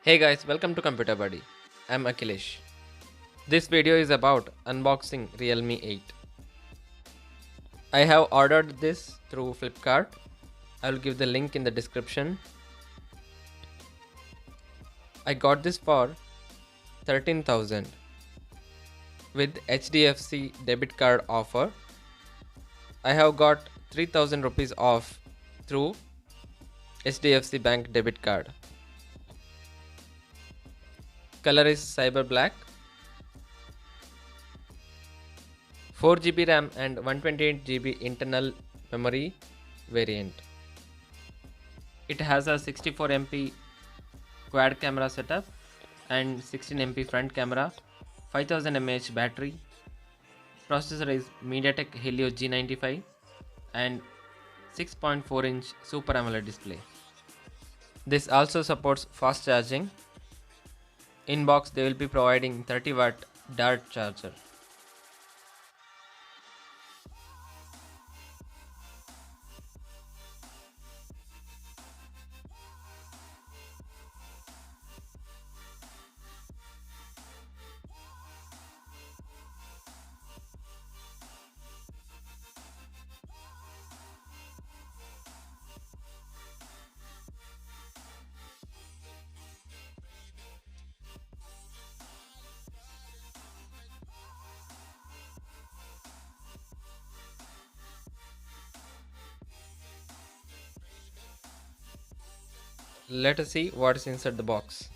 Hey guys, welcome to Computer Buddy. I'm Akhilesh. This video is about unboxing Realme 8. I have ordered this through Flipkart. I will give the link in the description. I got this for 13,000 with HDFC debit card offer. I have got 3,000 rupees off through HDFC bank debit card. Color is cyber black. 4 GB RAM and 128 GB internal memory variant. It has a 64 MP quad camera setup and 16 MP front camera, 5000 mAh battery. Processor is MediaTek Helio G95 and 6.4-inch Super AMOLED display. This also supports fast charging. In box they will be providing 30-watt Dart charger. Let us see what is inside the box.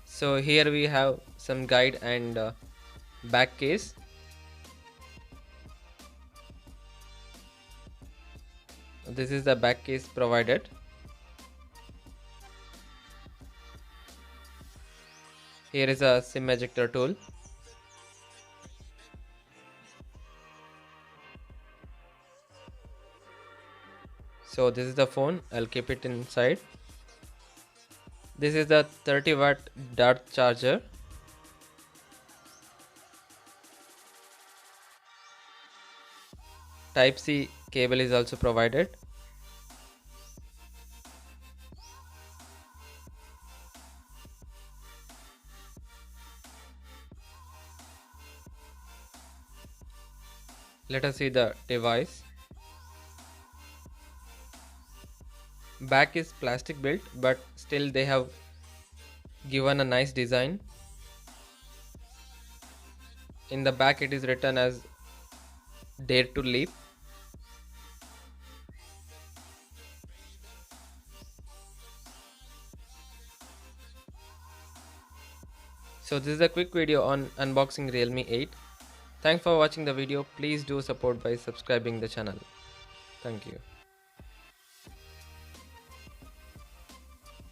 So here we have some guide and back case. This is the back case provided. Here is a SIM ejector tool. So this is the phone. I'll keep it inside. This is the 30-watt Dart charger. Type C cable is also provided. Let us see the device. Back is plastic built, but still they have given a nice design. In the back it is written as Dare to Leap. So this is a quick video on unboxing Realme 8. Thanks for watching the video. Please do support by subscribing the channel. Thank you.